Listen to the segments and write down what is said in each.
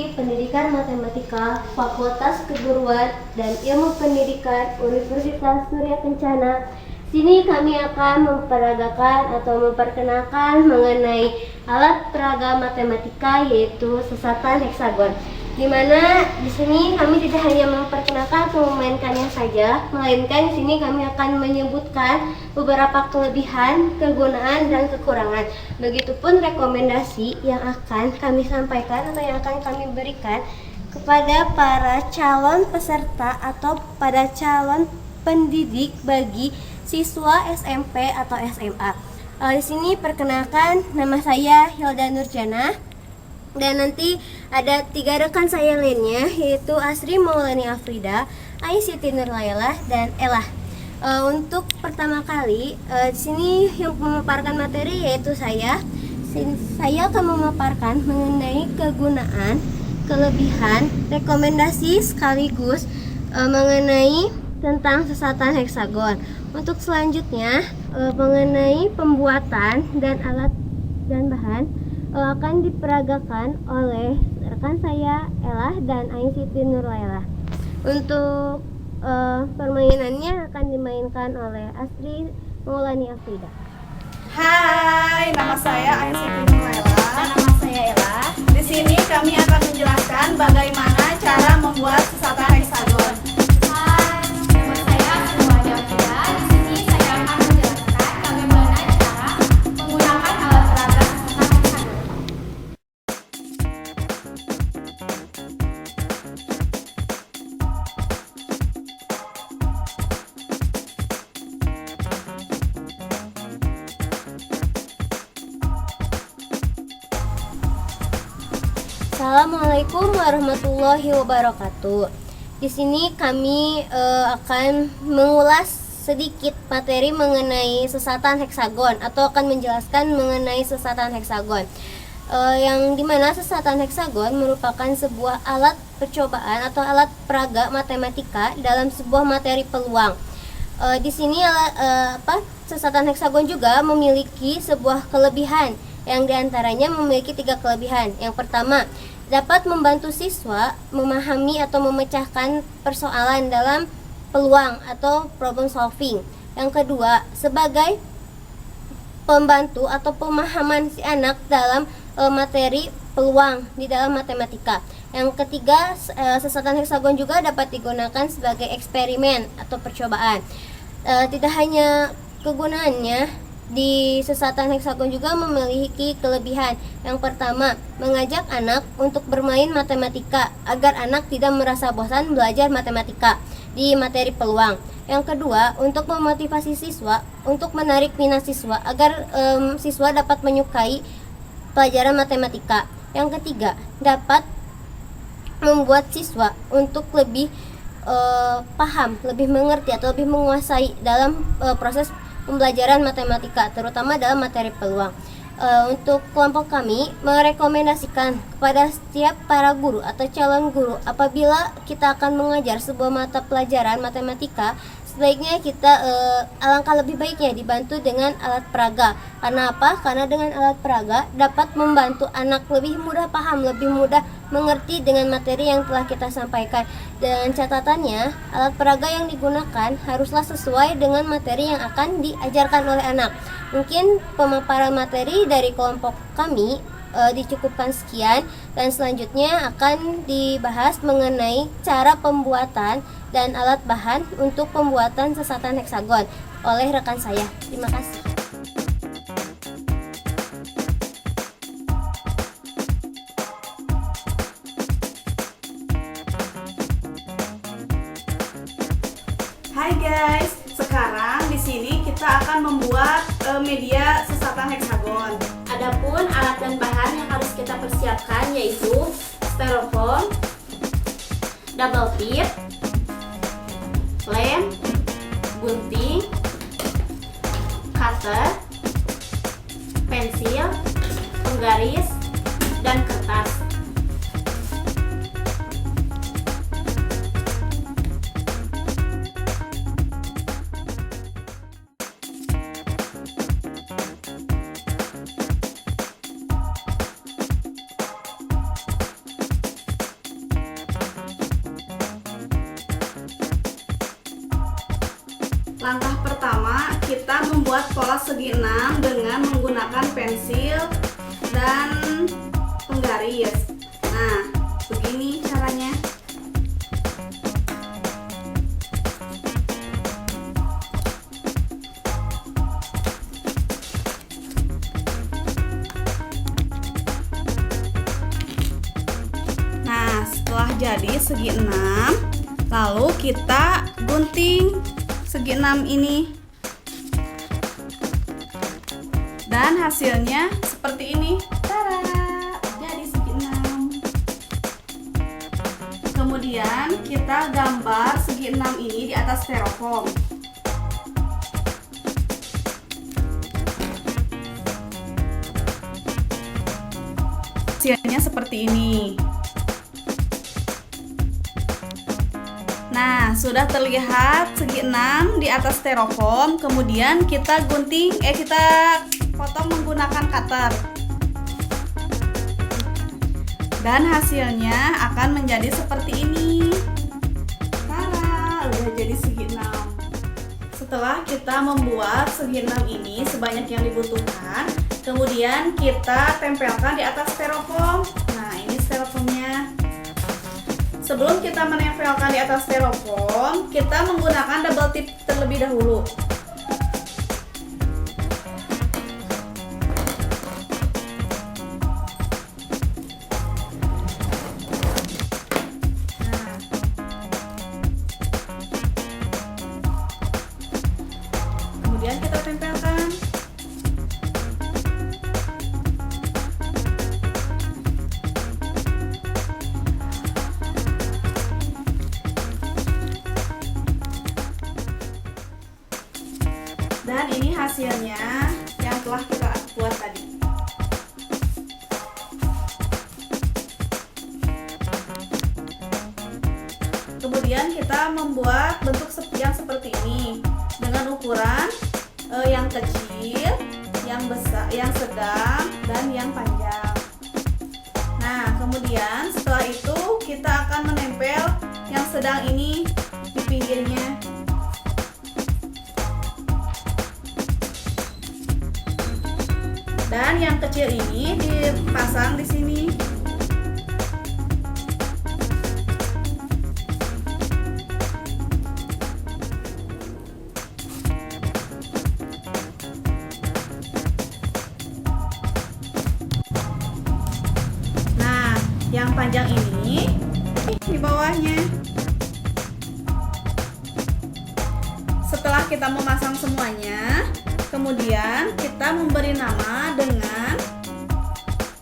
Prodi Pendidikan Matematika Fakultas Keguruan dan Ilmu Pendidikan Universitas Surya Kencana. Sini kami akan memperagakan atau memperkenalkan mengenai alat peraga matematika, yaitu sesatan heksagon. Di mana di sini kami tidak hanya memperkenalkan atau memainkannya saja, melainkan di sini kami akan menyebutkan beberapa kelebihan, kegunaan, dan kekurangan. Begitupun rekomendasi yang akan kami sampaikan atau yang akan kami berikan kepada para calon peserta atau pada calon pendidik bagi siswa SMP atau SMA. Di sini perkenalkan, nama saya Hilda Nurjana. Dan nanti ada 3 rekan saya lainnya, yaitu Asri Maulani Afrida, Aisyiti Nurlaylah, dan Ella. Untuk pertama kali di sini yang memaparkan materi yaitu saya. Saya akan memaparkan mengenai kegunaan, kelebihan, rekomendasi sekaligus mengenai tentang sesatan heksagon. Untuk selanjutnya mengenai pembuatan dan alat dan bahan akan diperagakan oleh rekan saya Ella dan Aisyiti Nurlaylah. Untuk permainannya akan dimainkan oleh Asri Maulani Afrida. Hai, nama saya Aisyiti Nurlaylah. Dan nama saya Ella. Di sini kami akan menjelaskan bagaimana cara membuat sesatan heksagon. Hai, nama saya Asri Afrida. Di sini saya akan menjelaskan bagaimana cara menggunakan alat peraga sesatan heksagon. Assalamualaikum warahmatullahi wabarakatuh. Di sini kami akan mengulas sedikit materi mengenai sesatan heksagon atau akan menjelaskan mengenai sesatan heksagon. Yang dimana sesatan heksagon merupakan sebuah alat percobaan atau alat peraga matematika dalam sebuah materi peluang. Di sini sesatan heksagon juga memiliki sebuah kelebihan, yang diantaranya memiliki 3 kelebihan. Yang pertama, dapat membantu siswa memahami atau memecahkan persoalan dalam peluang atau problem solving. Yang kedua, sebagai pembantu atau pemahaman si anak dalam materi peluang di dalam matematika. Yang ketiga, sesatan heksagon juga dapat digunakan sebagai eksperimen atau percobaan. Tidak hanya kegunaannya, di sesatan heksagon juga memiliki kelebihan. Yang pertama, mengajak anak untuk bermain matematika agar anak tidak merasa bosan belajar matematika di materi peluang. Yang kedua, untuk memotivasi siswa untuk menarik minat siswa agar siswa dapat menyukai pelajaran matematika. Yang ketiga, dapat membuat siswa untuk lebih paham, lebih mengerti atau lebih menguasai dalam proses pembelajaran matematika, terutama dalam materi peluang. Untuk kelompok kami merekomendasikan kepada setiap para guru atau calon guru, apabila kita akan mengajar sebuah mata pelajaran matematika, sebaiknya kita alangkah lebih baiknya dibantu dengan alat peraga. Karena apa? Karena dengan alat peraga dapat membantu anak lebih mudah paham, lebih mudah mengerti dengan materi yang telah kita sampaikan. Dengan catatannya, alat peraga yang digunakan haruslah sesuai dengan materi yang akan diajarkan oleh anak. Mungkin pemaparan materi dari kelompok kami dicukupkan sekian, dan selanjutnya akan dibahas mengenai cara pembuatan dan alat bahan untuk pembuatan sesatan heksagon oleh rekan saya. Terima kasih. Hai guys, sekarang di sini kita akan membuat media sesatan heksagon. Adapun alat dan bahan yang harus kita persiapkan yaitu styrofoam, double tip, lem, gunting, cutter, pensil, penggaris, dan kertas. membuat pola segi 6 dengan menggunakan pensil dan penggaris. Nah, begini caranya. Nah, setelah jadi segi 6, lalu kita gunting segi 6 ini. Dan hasilnya seperti ini. Tada! Jadi segi 6. Kemudian kita gambar segi 6 ini di atas styrofoam. Hasilnya seperti ini. Nah, sudah terlihat segi 6 di atas styrofoam. Kemudian kita kita potong menggunakan cutter. Dan hasilnya akan menjadi seperti ini. Tada, udah jadi segi 6. Setelah kita membuat segi 6 ini sebanyak yang dibutuhkan, kemudian kita tempelkan di atas styrofoam. Nah, ini styrofoamnya. Sebelum kita menempelkan di atas styrofoam, kita menggunakan double tip terlebih dahulu. Nah. Kemudian kita tempelkan. Dan ini hasilnya yang telah kita buat tadi. Kemudian kita membuat bentuk yang seperti ini dengan ukuran yang kecil, yang besar, yang sedang, dan yang panjang. Nah, kemudian setelah itu kita akan menempel yang sedang ini di pinggirnya. Dan yang kecil ini dipasang di sini. Nah, yang panjang ini di bawahnya. Setelah kita memasang semuanya, kemudian kita memberi nama dengan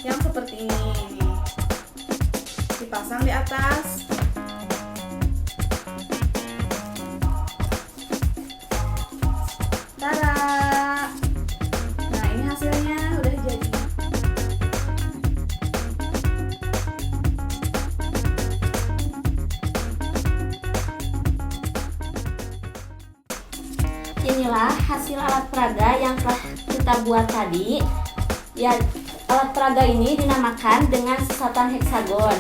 yang seperti ini. Dipasang di atas. Tada! Nah, ini hasilnya udah jadi. Inilah hasil alat peraga yang telah kita buat tadi. Ya, alat peraga ini dinamakan dengan sesatan heksagon.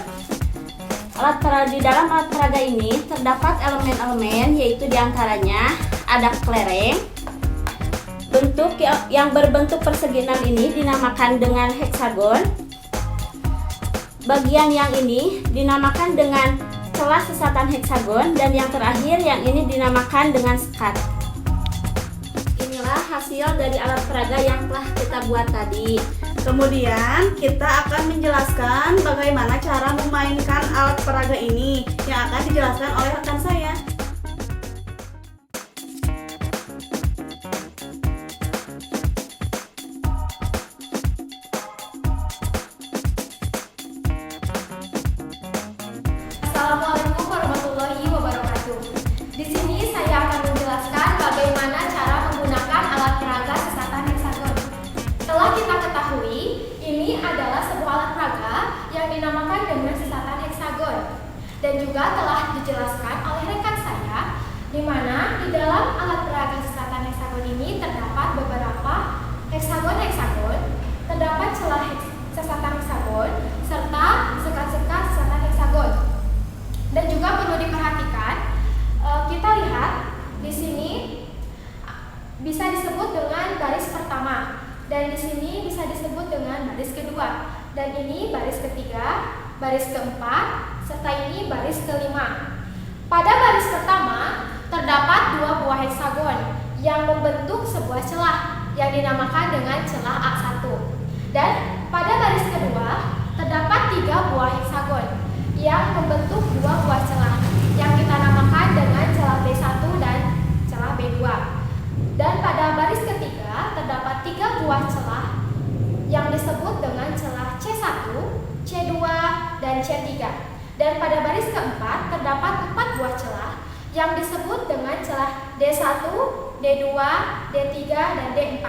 Di dalam alat peraga ini terdapat elemen-elemen, yaitu diantaranya ada kelereng. Bentuk yang berbentuk persegi 6 ini dinamakan dengan heksagon. Bagian yang ini dinamakan dengan celah sesatan heksagon, dan yang terakhir yang ini dinamakan dengan sekat. Inilah hasil dari alat peraga yang telah kita buat tadi. Kemudian kita akan menjelaskan bagaimana cara memainkan alat peraga ini yang akan dijelaskan oleh rekan saya. Assalamualaikum warahmatullahi wabarakatuh. Di sini saya akan menjelaskan bagaimana cara menggunakan alat peraga sesatan heksagon. Telah kita ketahui, ini adalah sebuah alat peraga yang dinamakan dengan sesatan heksagon, dan juga telah dijelaskan oleh rekan saya, di mana di dalam alat peraga sesatan heksagon ini terdapat beberapa heksagon-heksagon, terdapat celah sesatan heksagon, serta sekat-sekat sesatan heksagon. Dan juga perlu diperhatikan, kita lihat di sini bisa disebut dengan keempat, serta ini baris kelima. Pada baris pertama, terdapat 2 buah heksagon yang membentuk sebuah celah yang dinamakan dengan celah A1. Dan pada baris kedua, terdapat 3 buah heksagon yang membentuk 2 buah celah yang kita namakan dengan celah B1 dan celah B2. Dan pada baris ketiga, terdapat 3 buah celah yang disebut dengan celah C1, C2, dan C3. Dan pada baris keempat, terdapat 4 buah celah yang disebut dengan celah D1, D2, D3, dan D4.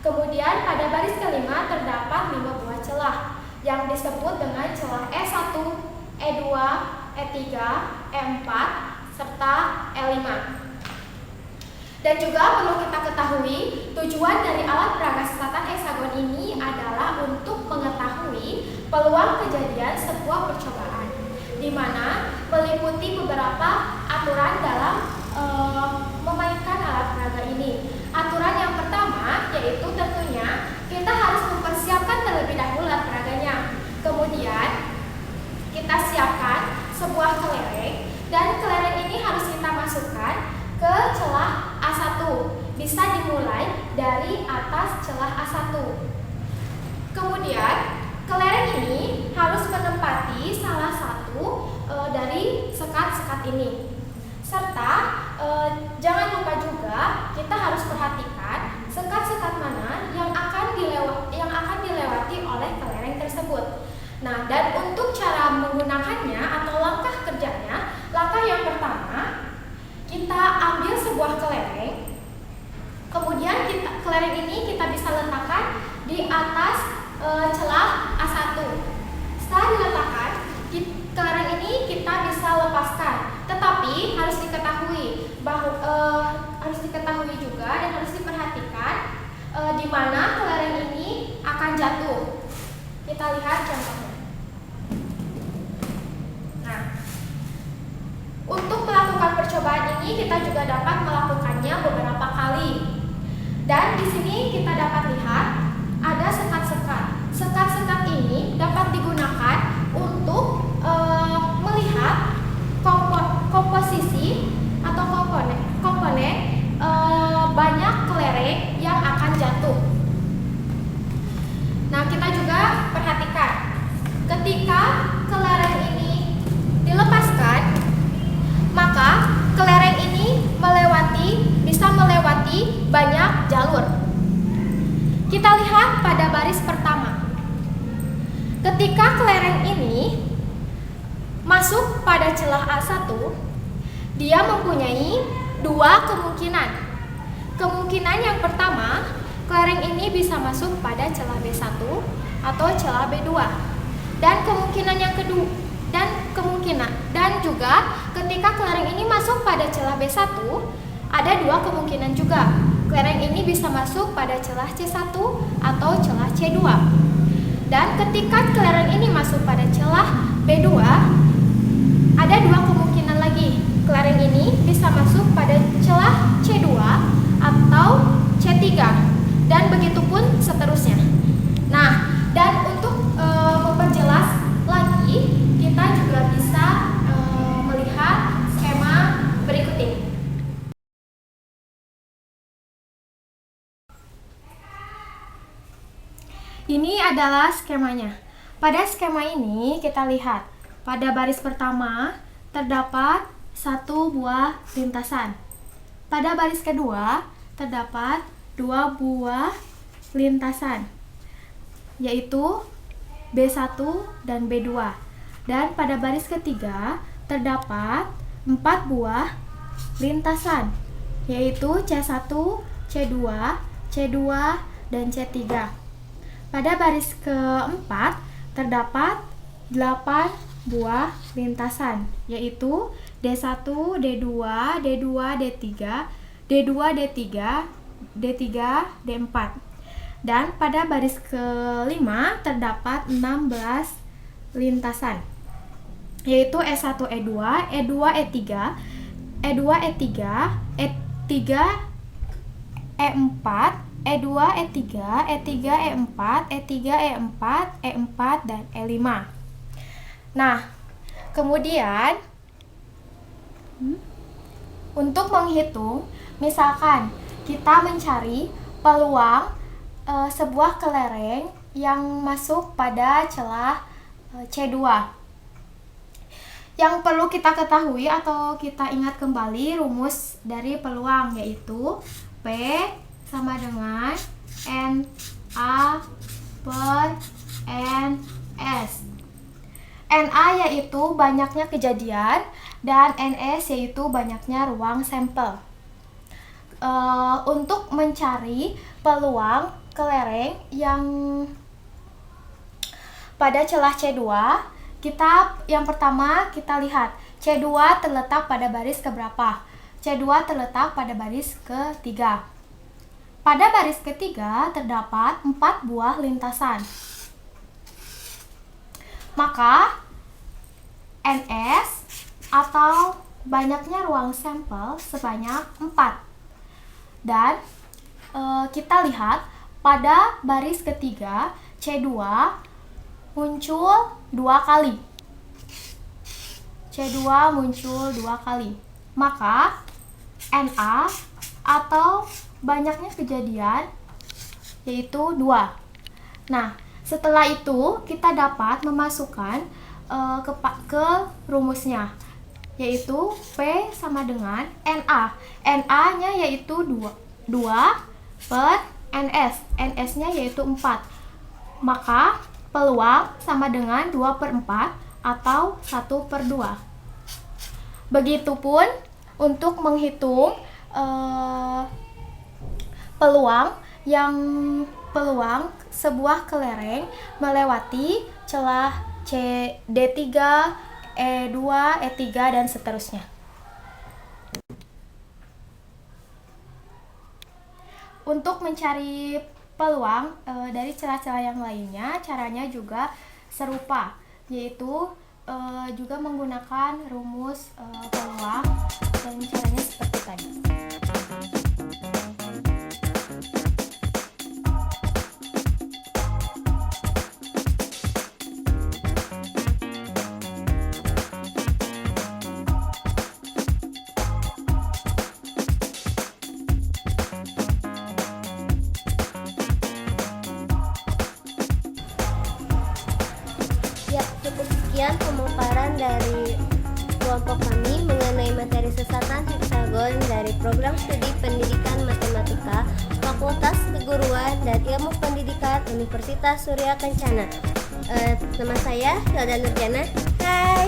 Kemudian pada baris kelima terdapat 5 buah celah yang disebut dengan celah E1, E2, E3, E4, serta E5. Dan juga perlu kita ketahui, tujuan dari alat peraga sesatan heksagon ini adalah untuk mengetahui peluang kejadian sebuah percobaan, di mana meliputi beberapa aturan dalam memainkan alat peraga ini. Aturan yang pertama yaitu tentunya kita harus mempersiapkan terlebih dahulu alat peraganya. Kemudian kita siapkan sebuah kelereng, dan kelereng ini harus kita masukkan ke celah A1. Bisa dimulai dari atas celah A1. Kemudian kelereng ini harus menempati salah satu dari sekat-sekat ini. Serta jangan lupa juga kita harus perhatikan sekat-sekat mana yang akan dilewati oleh kelereng tersebut. Nah, dan untuk cara menggunakannya atau langkah kerjanya, langkah yang pertama, kita ambil sebuah kelereng. Kemudian kelereng ini kita bisa letakkan di atas celah A1. Setelah diletakkan, kelereng ini kita bisa lepaskan. Tetapi harus diketahui juga dan harus diperhatikan di mana kelereng ini akan jatuh. Kita lihat contohnya. Nah, untuk melakukan percobaan ini kita juga dapat melakukannya beberapa kali. Dan di sini kita dapat lihat ada sekat-sekat. Sekat-sekat ini dapat digunakan untuk melihat komposisi atau komponen banyak kelereng yang akan jatuh. Nah, kita juga perhatikan ketika kelereng ini dilepaskan, maka kelereng ini bisa melewati banyak jalur. Kita lihat pada baris pertama. Ketika kelereng ini masuk pada celah A1, dia mempunyai 2 kemungkinan. Kemungkinan yang pertama, kelereng ini bisa masuk pada celah B1 atau celah B2. Dan kemungkinan yang kedua, dan juga ketika kelereng ini masuk pada celah B1, ada 2 kemungkinan juga. Kelereng ini bisa masuk pada celah C1 atau celah C2. Dan ketika kelereng ini masuk pada celah B2, ada 2 kemungkinan lagi. Kelereng ini bisa masuk pada celah C2 atau C3, dan begitu pun seterusnya. Nah, dan untuk memperjelas lagi, kita juga bisa melihat skema berikut ini. Ini adalah skemanya. Pada skema ini kita lihat pada baris pertama terdapat 1 buah lintasan. Pada baris kedua terdapat 2 buah lintasan, yaitu B1 dan B2. Dan pada baris ketiga terdapat 4 buah lintasan, yaitu C1, C2, C2, dan C3. Pada baris keempat terdapat 8 buah lintasan, yaitu D1, D2, D2, D3, D2, D3, D3, D4. Dan pada baris kelima terdapat 16 lintasan, yaitu E1, E2, E2, E3, E2, E3, E3, E4, E2, E3, E3, E4, E3, E4, E4, dan E5. Nah, kemudian untuk menghitung, misalkan kita mencari peluang sebuah kelereng yang masuk pada celah C2. Yang perlu kita ketahui atau kita ingat kembali rumus dari peluang, yaitu P sama dengan NA per NS. NA yaitu banyaknya kejadian dan NS yaitu banyaknya ruang sampel. Untuk mencari peluang kelereng yang pada celah C2, yang pertama kita lihat C2 terletak pada baris keberapa? C2 terletak pada baris ketiga. Pada baris ketiga terdapat 4 buah lintasan. Maka NS atau banyaknya ruang sampel sebanyak 4. Dan kita lihat pada baris ketiga C2 muncul 2 kali. C2 muncul 2 kali. Maka NA atau banyaknya kejadian yaitu 2. Nah, setelah itu kita dapat memasukkan ke rumusnya, yaitu P sama dengan NA. NA-nya yaitu 2 per NS. NS-nya yaitu 4. Maka peluang sama dengan 2 per 4 atau 1 per 2. Begitupun untuk menghitung peluang sebuah kelereng melewati celah D3, E2, E3 dan seterusnya. Untuk mencari peluang dari celah-celah yang lainnya, caranya juga serupa, yaitu juga menggunakan rumus peluang dan caranya seperti tadi. Ya, cukup sekian pemaparan dari kelompok kami mengenai materi sesatan heksagon dari program studi pendidikan matematika Fakultas Keguruan dan Ilmu Pendidikan Universitas Surya Kencana. Nama saya Hilda Nurjana. Hai.